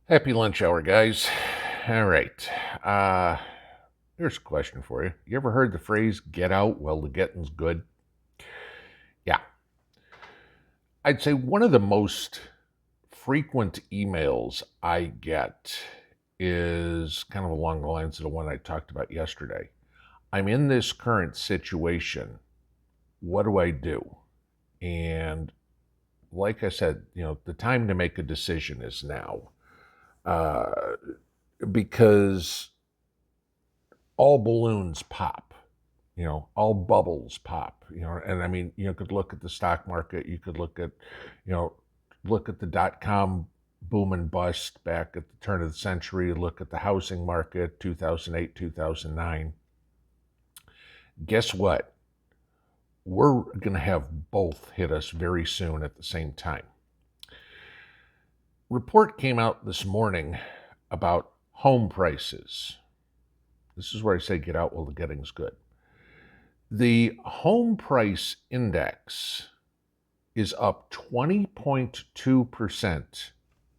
Happy lunch hour, guys. All right. Uh, Here's a question for you. You ever heard the phrase get out while the getting's good? Yeah. I'd say one of the most frequent emails I get is kind of along the lines of the one I talked about yesterday. I'm in this current situation. What do I do? And like I said, the time to make a decision is now. Uh, because all balloons pop, all bubbles pop, and I mean, you could look at the stock market, you could you know, look at the .com boom and bust back at the turn of the century, look at the housing market, 2008, 2009. Guess what? We're going to have both hit us very soon at the same time. Report came out this morning about home prices. This is where I say get out while the getting's good. The home price index is up 20.2%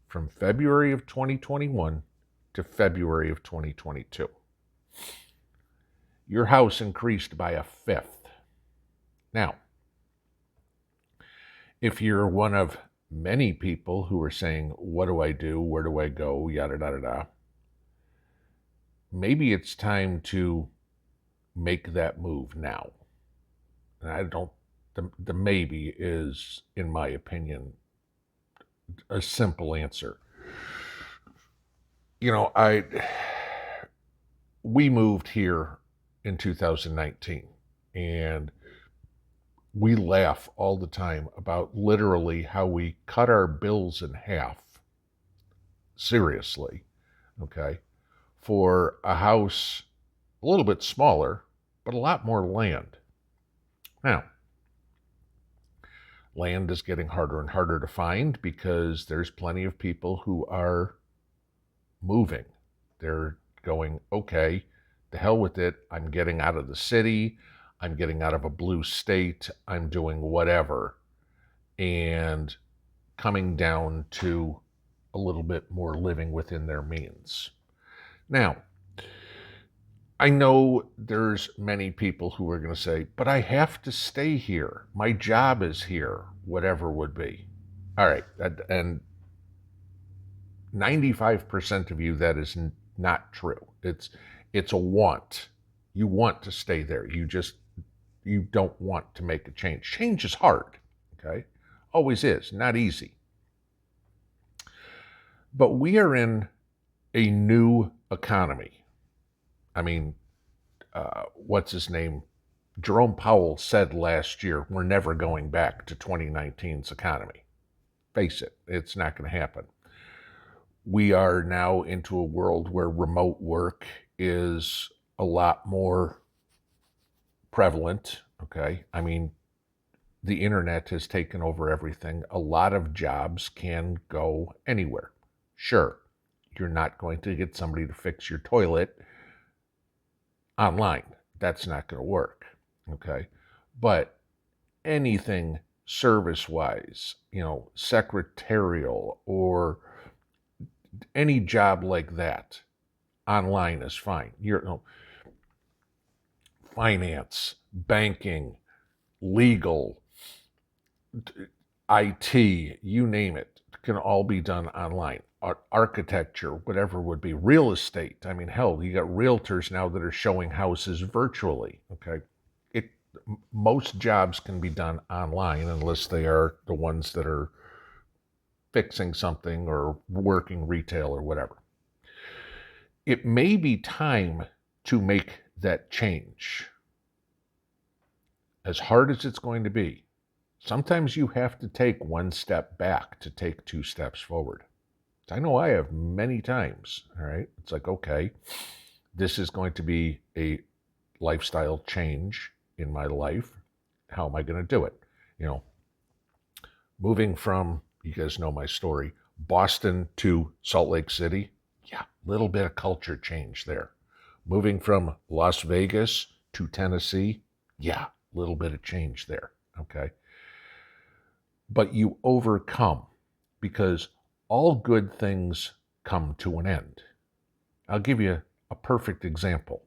from February of 2021 to February of 2022. Your house increased by a fifth. Now, if you're one of many people who are saying, what do I do? Where do I go? Yada, yada, yada. Maybe it's time to make that move now. And the maybe is, in my opinion, a simple answer. We moved here in 2019, and we laugh all the time about literally how we cut our bills in half. Seriously, okay, for a house a little bit smaller, but a lot more land. Now, land is getting harder and harder to find because there's plenty of people who are moving. They're going, okay, the hell with it. I'm getting out of the city. I'm getting out of a blue state. I'm doing whatever. And coming down to a little bit more living within their means. Now, I know there's many people who are going to say, but I have to stay here. My job is here, whatever would be. All right. And 95% of you, that is not true. It's a want. You want to stay there. You don't want to make a change. Change is hard, okay? Always is, not easy. But we are in a new economy. I mean, what's his name? Jerome Powell said last year, we're never going back to 2019's economy. Face it, it's not going to happen. We are now into a world where remote work is a lot more prevalent, okay? I mean, the internet has taken over everything. A lot of jobs can go anywhere. Sure, you're not going to get somebody to fix your toilet online. That's not going to work, okay? But anything service-wise, secretarial or any job like that, online is fine. Finance, banking, legal, IT, you name it, can all be done online. Architecture, whatever would be. Real estate. I mean, hell, you got realtors now that are showing houses virtually. Okay, most jobs can be done online unless they are the ones that are fixing something or working retail or whatever. It may be time to make that change. As hard as it's going to be, sometimes you have to take one step back to take two steps forward. I know I have many times, all right? It's like, okay, this is going to be a lifestyle change in my life. How am I going to do it? Moving from, you guys know my story, Boston to Salt Lake City, yeah, little bit of culture change there. Moving from Las Vegas to Tennessee, yeah, little bit of change there, okay? But you overcome, because all good things come to an end. I'll give you a perfect example.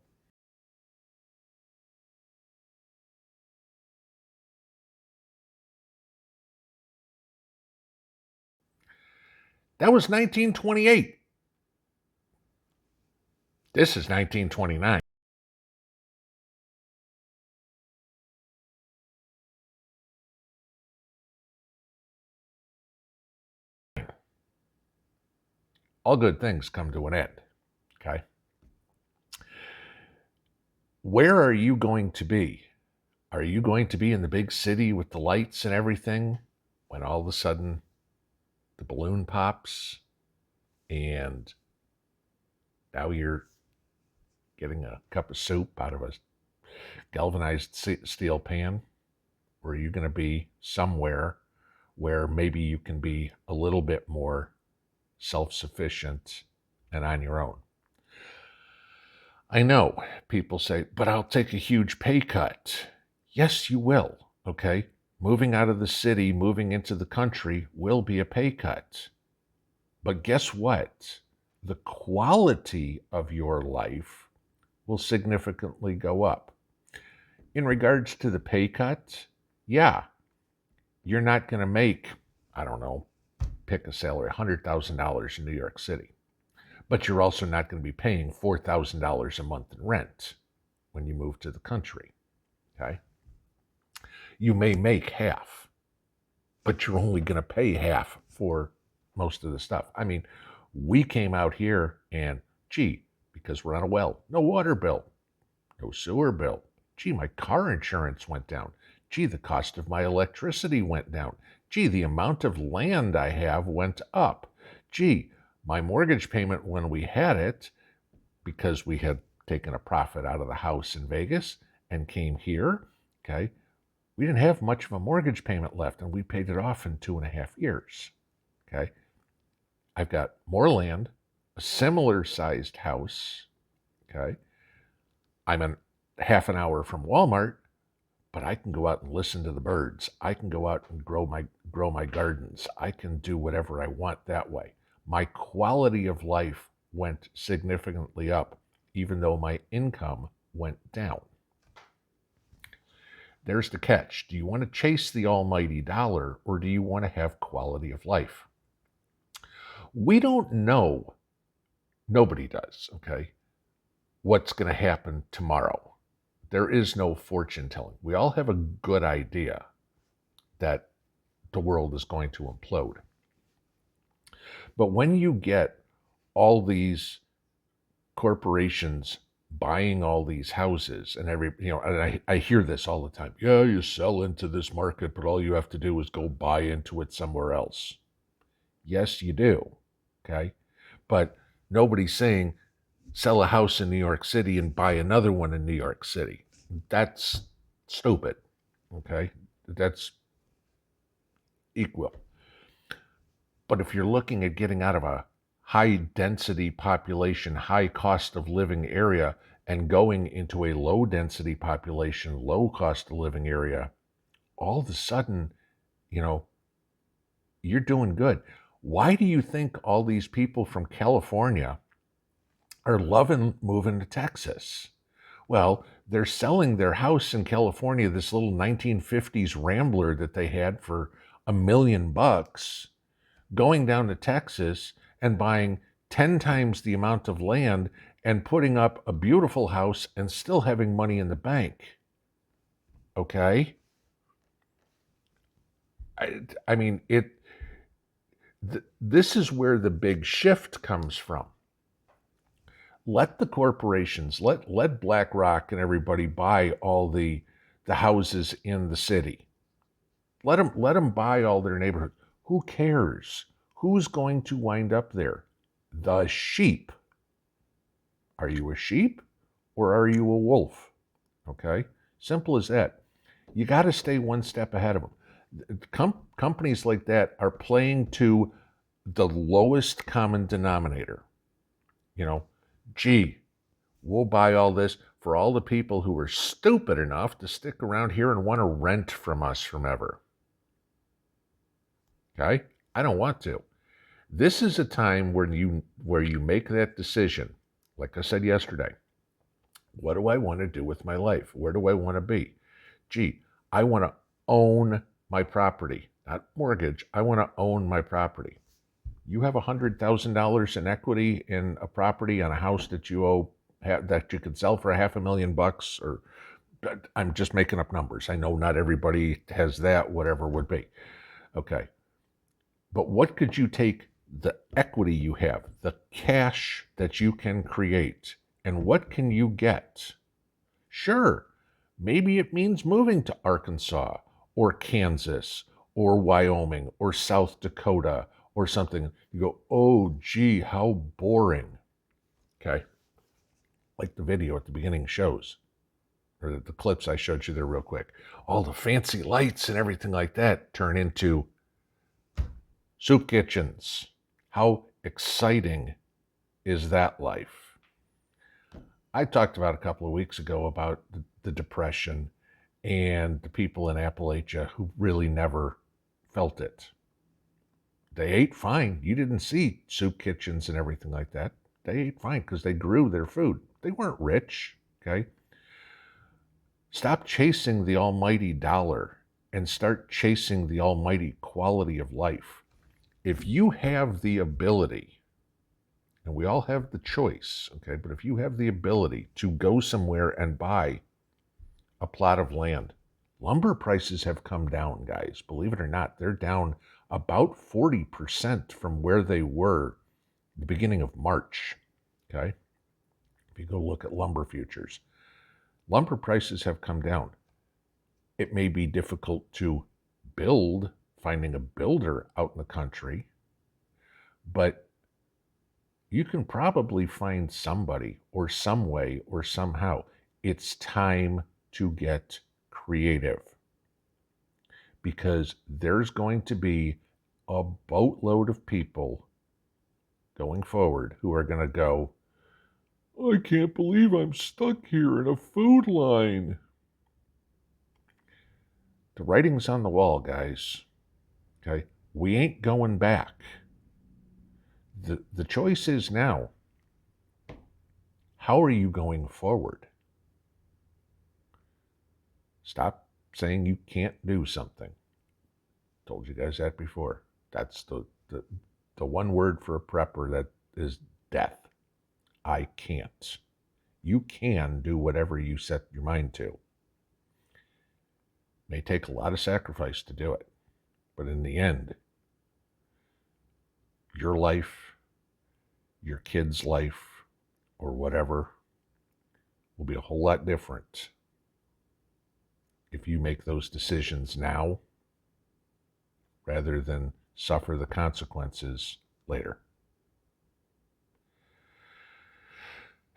That was 1928. This is 1929. All good things come to an end, okay? Where are you going to be? Are you going to be in the big city with the lights and everything when all of a sudden the balloon pops and now you're getting a cup of soup out of a galvanized steel pan? Or are you going to be somewhere where maybe you can be a little bit more self-sufficient and on your own? I know people say, but I'll take a huge pay cut. Yes, you will, okay? Moving out of the city, moving into the country will be a pay cut. But guess what? The quality of your life will significantly go up. In regards to the pay cut, yeah, you're not going to make, I don't know, pick a salary, $100,000 in New York City. But you're also not going to be paying $4,000 a month in rent when you move to the country, okay? You may make half, but you're only going to pay half for most of the stuff. I mean, we came out here and, gee, because we're on a well, no water bill, no sewer bill. Gee, my car insurance went down. Gee, the cost of my electricity went down. Gee, the amount of land I have went up. Gee, my mortgage payment when we had it, because we had taken a profit out of the house in Vegas and came here, okay, we didn't have much of a mortgage payment left and we paid it off in 2.5 years, okay? I've got more land, a similar sized house, okay? I'm a half an hour from Walmart, but I can go out and listen to the birds. I can go out and grow my gardens. I can do whatever I want that way. My quality of life went significantly up, even though my income went down. There's the catch. Do you want to chase the almighty dollar, or do you want to have quality of life? We don't know, nobody does, okay, what's going to happen tomorrow. There is no fortune telling. We all have a good idea that the world is going to implode. But when you get all these corporations buying all these houses and and I hear this all the time. Yeah, you sell into this market, but all you have to do is go buy into it somewhere else. Yes, you do. Okay. But nobody's saying sell a house in New York City and buy another one in New York City. That's stupid. Okay. That's equal. But if you're looking at getting out of a high density population, high cost of living area and going into a low density population, low cost of living area, all of a sudden, you're doing good. Why do you think all these people from California are loving moving to Texas? Well, they're selling their house in California, this little 1950s Rambler that they had for $1 million, going down to Texas and buying 10 times the amount of land and putting up a beautiful house and still having money in the bank. Okay? I mean, this is where the big shift comes from. Let the corporations, let BlackRock and everybody buy all the houses in the city. Let them buy all their neighborhoods. Who cares? Who's going to wind up there? The sheep. Are you a sheep or are you a wolf? Okay? Simple as that. You got to stay one step ahead of them. Companies like that are playing to the lowest common denominator. Gee, we'll buy all this for all the people who are stupid enough to stick around here and want to rent from us forever. Okay? I don't want to. This is a time where you make that decision. Like I said yesterday, what do I want to do with my life? Where do I want to be? Gee, I want to own my property, not mortgage. I want to own my property. You have $100,000 in equity in a property on a house that you owe, that you could sell for $500,000, or I'm just making up numbers. I know not everybody has that, whatever it would be. Okay. But what could you take the equity you have, the cash that you can create, and what can you get? Sure, maybe it means moving to Arkansas or Kansas or Wyoming or South Dakota or something. You go, oh, gee, how boring. Okay. Like the video at the beginning shows, or the clips I showed you there real quick. All the fancy lights and everything like that turn into soup kitchens. How exciting is that life? I talked about a couple of weeks ago about the Depression and the people in Appalachia who really never felt it. They ate fine. You didn't see soup kitchens and everything like that. They ate fine because they grew their food. They weren't rich, okay? Stop chasing the almighty dollar and start chasing the almighty quality of life. If you have the ability, and we all have the choice, okay, but if you have the ability to go somewhere and buy a plot of land, lumber prices have come down, guys. Believe it or not, they're down about 40% from where they were the beginning of March, okay? If you go look at lumber futures, lumber prices have come down. It may be difficult to build, finding a builder out in the country, but you can probably find somebody or some way or somehow. It's time to get creative, because there's going to be a boatload of people going forward who are going to go, I can't believe I'm stuck here in a food line. The writing's on the wall, guys. Okay? We ain't going back. The choice is now. How are you going forward? Stop saying you can't do something. Told you guys that before. That's the one word for a prepper that is death. I can't. You can do whatever you set your mind to. It may take a lot of sacrifice to do it, but in the end, your life, your kid's life, or whatever will be a whole lot different if you make those decisions now rather than suffer the consequences later.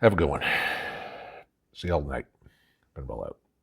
Have a good one. See y'all tonight. Pinball out.